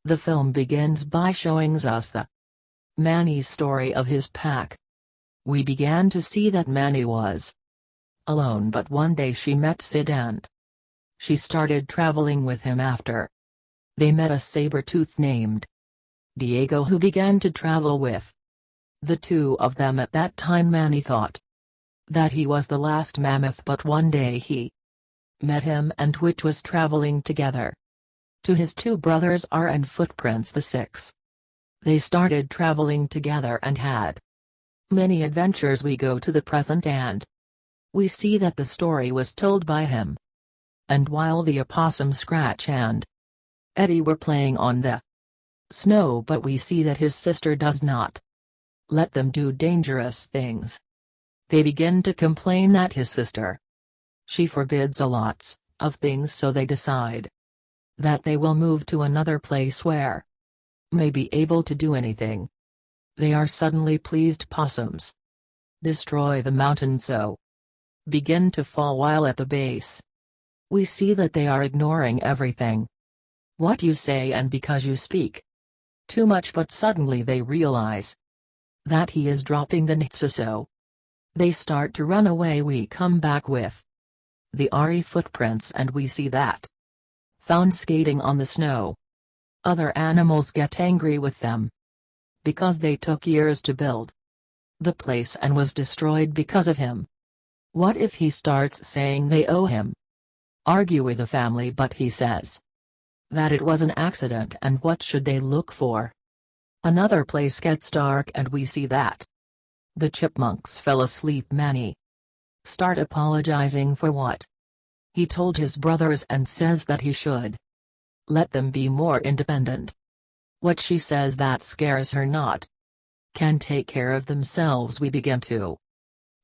The film begins by showing us the Manny's story of his pack. We began to see that Manny was alone, but one day she met Sid and she started traveling with him after they met a saber-tooth named Diego who began to travel with the two of them. At that time Manny thought that he was the last mammoth, but one day he met him and which was traveling together to his two brothers R and Footprints the Six. They started traveling together and had many adventures. We go to the present and we see that the story was told by him. And while the opossum Scratch and Eddie were playing on the snow, but we see that his sister does not let them do dangerous things. They begin to complain that his sister, she forbids a lots of things, so they decide that they will move to another place where may be able to do anything. They are suddenly pleased. Possums destroy the mountain, so begin to fall while at the base. We see that they are ignoring everything what you say and because you speak too much, but suddenly they realize that he is dropping the nitsa, so they start to run away. We come back with the RE Footprints and we see that found skating on the snow. Other animals get angry with them because they took years to build the place and was destroyed because of him. What if he starts saying they owe him? Argue with the family, but he says that it was an accident, and what should they look for? Another place gets dark and we see that the chipmunks fell asleep. Manny start apologizing for what he told his brothers and says that he should let them be more independent. What she says that scares her, not can take care of themselves. We begin to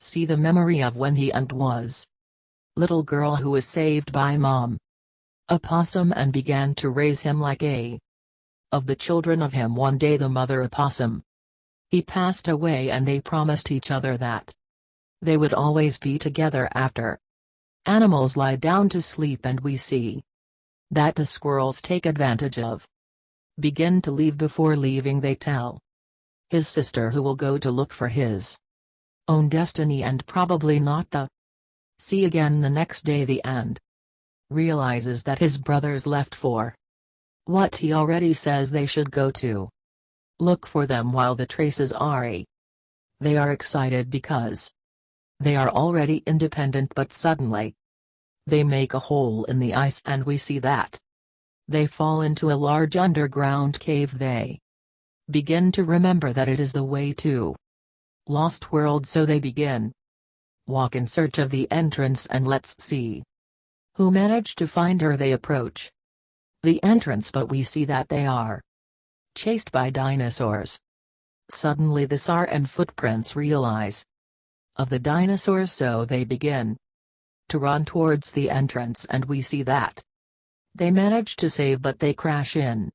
see the memory of when he and was little girl who was saved by Mom Opossum and began to raise him like a of the children of him. One day the mother opossum he passed away and they promised each other that they would always be together after animals lie down to sleep, and we see that the squirrels take advantage of begin to leave. Before leaving they tell his sister who will go to look for his own destiny and probably not the see again. The next day the ant realizes that his brothers left for what he already says they should go to look for them while the traces are they are excited because they are already independent, but suddenly they make a hole in the ice and we see that they fall into a large underground cave. They begin to remember that it is the way to Lost World, so they begin walk in search of the entrance and let's see who managed to find her. They approach the entrance, but we see that they are chased by dinosaurs. Suddenly the SAR and Footprints realize of the dinosaurs, so they begin to run towards the entrance and we see that they manage to save, but they crash in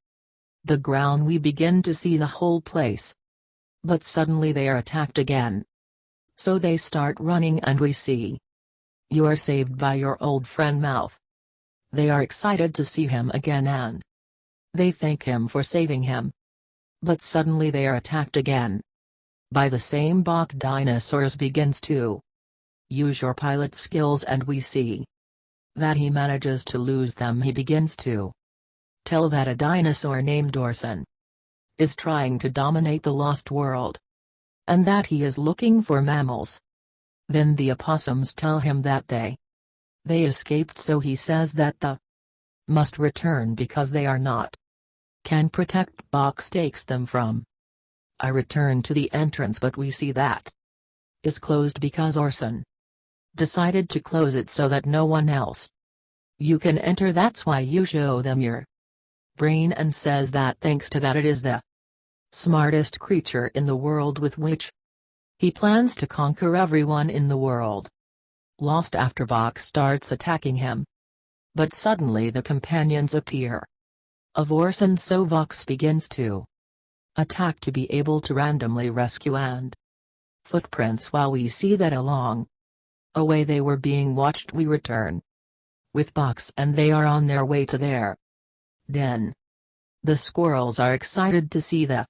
the ground. We begin to see the whole place, but suddenly they are attacked again, so they start running and we see you are saved by your old friend Mouth. They are excited to see him again and they thank him for saving him, but suddenly they are attacked again by the same Bok dinosaurs. Begins to use your pilot skills and we see that he manages to lose them. He begins to tell that a dinosaur named Orson is trying to dominate the Lost World and that he is looking for mammals. Then the opossums tell him that they escaped, so he says that the must return because they are not can protect. Box takes them from I return to the entrance, but we see that is closed because Orson decided to close it so that no one else you can enter. That's why you show them your brain and says that thanks to that it is the smartest creature in the world with which he plans to conquer everyone in the world. Lost after Bok starts attacking him, but suddenly the companions appear of Orson, so Vox begins to attack to be able to randomly rescue and Footprints. While we see that along away they were being watched, we return with Box and they are on their way to their den. The squirrels are excited to see the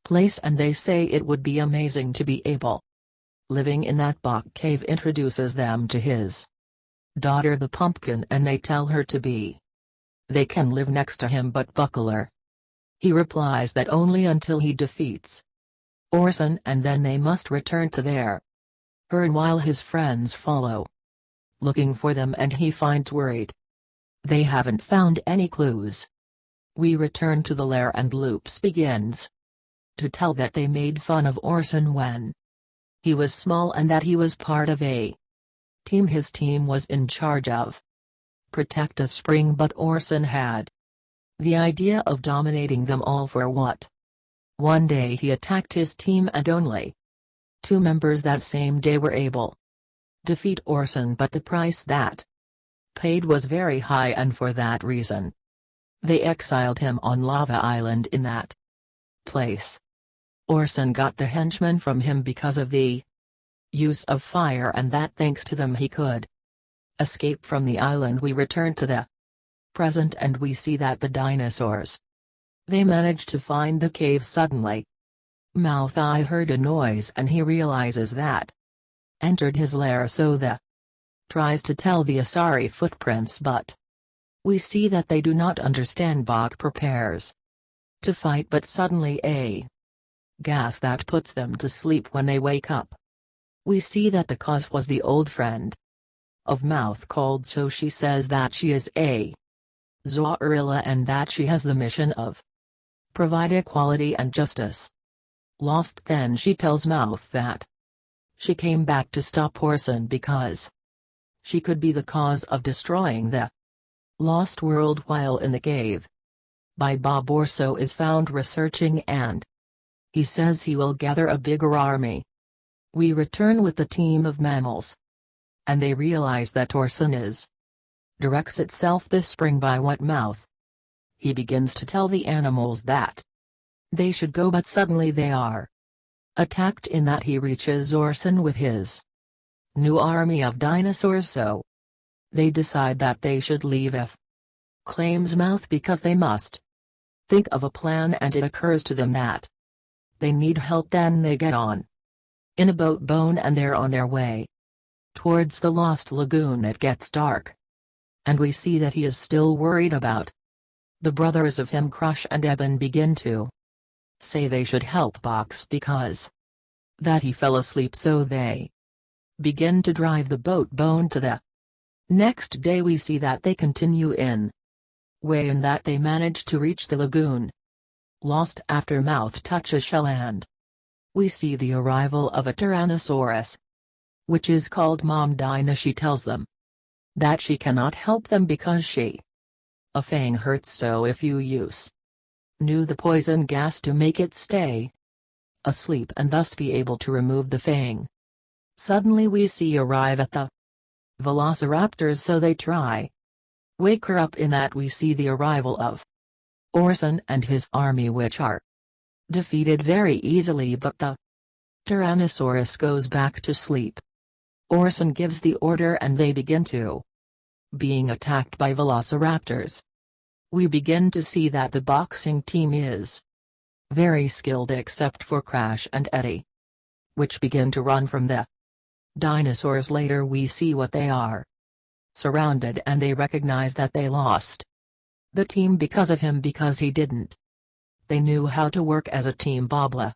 place and they say it would be amazing to be able living in that Bok cave. Introduces them to his daughter the pumpkin and they tell her to be. They can live next to him but Buckler. He replies that only until he defeats Orson and then they must return to their herd while his friends follow looking for them and he finds worried. They haven't found any clues. We return to the lair and Loops begins to tell that they made fun of Orson when he was small and that he was part of a team. His team was in charge of protect a spring but Orson had the idea of dominating them all for what? One day he attacked his team and only 2 members that same day were able defeat Orson but the price that paid was very high and for that reason they exiled him on Lava Island. In that place Orson got the henchmen from him because of the use of fire and that thanks to them he could escape from the island. We return to the present and we see that the dinosaurs they managed to find the cave. Suddenly Mouth Eye heard a noise and he realizes that entered his lair so the tries to tell the Asari footprints but we see that they do not understand. Bok prepares to fight but suddenly a gas that puts them to sleep. When they wake up we see that the cause was the old friend of Mouth called So. She says that she is a Zorilla and that she has the mission of provide equality and justice. Lost then she tells Mouth that she came back to stop Orson because she could be the cause of destroying the lost world. While in the cave Bob Orso is found researching and he says he will gather a bigger army. We return with the team of mammals and they realize that Orson is directs itself this spring by what Mouth. He begins to tell the animals that they should go but suddenly they are attacked. In that he reaches Orson with his new army of dinosaurs so they decide that they should leave if claims Mouth because they must think of a plan and it occurs to them that they need help. Then they get on in a boat bone and they're on their way towards the lost lagoon. It gets dark and we see that he is still worried about the brothers of him. Crush and Eben begin to say they should help Box because that he fell asleep so they begin to drive the boat bone to the next day. We see that they continue in way and that they manage to reach the lagoon lost after Mouth touches shell and we see the arrival of a Tyrannosaurus which is called Mom Dinah. She tells them that she cannot help them because a fang hurts so if you use knew the poison gas to make it stay asleep and thus be able to remove the fang. Suddenly we see arrive at the velociraptors so they try wake her up. In that we see the arrival of Orson and his army which are defeated very easily but the Tyrannosaurus goes back to sleep. Orson gives the order and they begin to being attacked by velociraptors. We begin to see that the boxing team is very skilled except for Crash and Eddie, which begin to run from the dinosaurs. Later we see what they are surrounded and they recognize that they lost the team because of him because he didn't. They knew how to work as a team. Bobla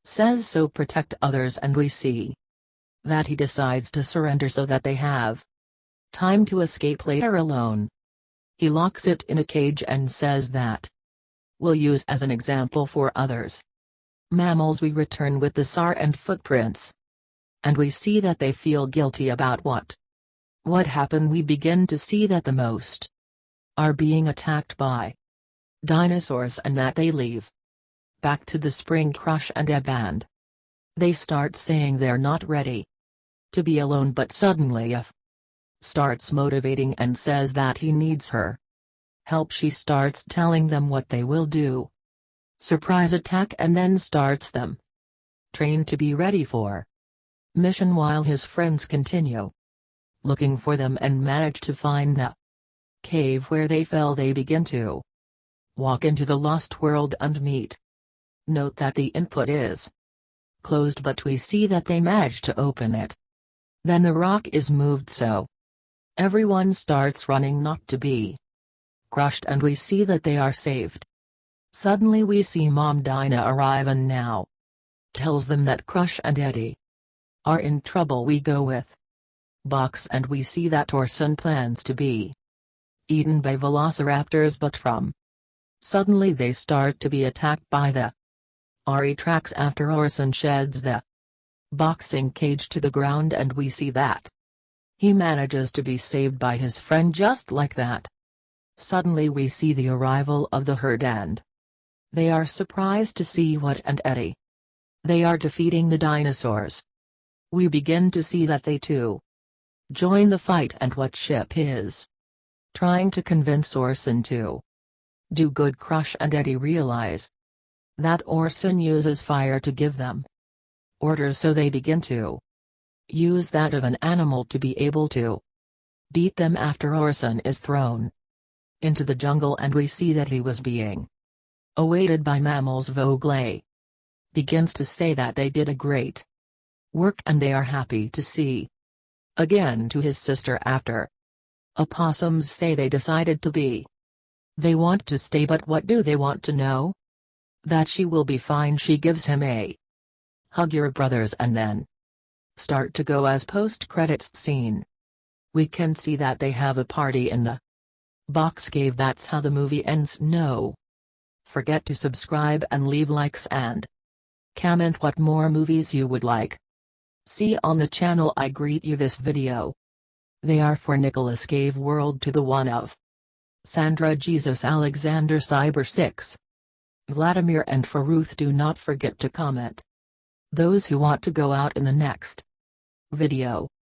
says so protect others and we see that he decides to surrender so that they have time to escape later alone. He locks it in a cage and says that we'll use as an example for others. Mammals. We return with the SAR and footprints and we see that they feel guilty about what happened. We begin to see that the most are being attacked by dinosaurs and that they leave back to the spring. Crush and Eb they start saying they're not ready to be alone but suddenly starts motivating and says that he needs her help. She starts telling them what they will do. Surprise attack and then starts them train to be ready for mission while his friends continue looking for them and manage to find the cave where they fell. They begin to Walk into the lost world and meet. Note that the input is closed, but we see that they managed to open it. Then the rock is moved, so everyone starts running not to be crushed, and we see that they are saved. Suddenly we see Mom Dinah arrive and now tells them that Crush and Eddie are in trouble. We go with Box and we see that Orson plans to be eaten by velociraptors, but from suddenly they start to be attacked by the Ari tracks after Orson sheds the boxing cage to the ground, and we see that he manages to be saved by his friend just like that. Suddenly we see the arrival of the herd and they are surprised to see what and Eddie. They are defeating the dinosaurs. We begin to see that they too join the fight, and what ship is trying to convince Orson to do good. Crush and Eddie realize that Orson uses fire to give them orders, so they begin to use that of an animal to be able to beat them after Orson is thrown into the jungle, and we see that he was being awaited by mammals. Vogel begins to say that they did a great work and they are happy to see again to his sister after opossums say they decided to be. They want to stay, but what do they want to know? That she will be fine. She gives him a hug, your brothers, and then start to go as post-credits scene. We can see that they have a party in the box cave. That's how the movie ends. No forget to subscribe and leave likes and comment what more movies you would like see on the channel. I greet you this video. They are for Nicholas gave world to the one of Sandra Jesus Alexander Cyber 6 Vladimir, and for Ruth. Do not forget to comment those who want to go out in the next video.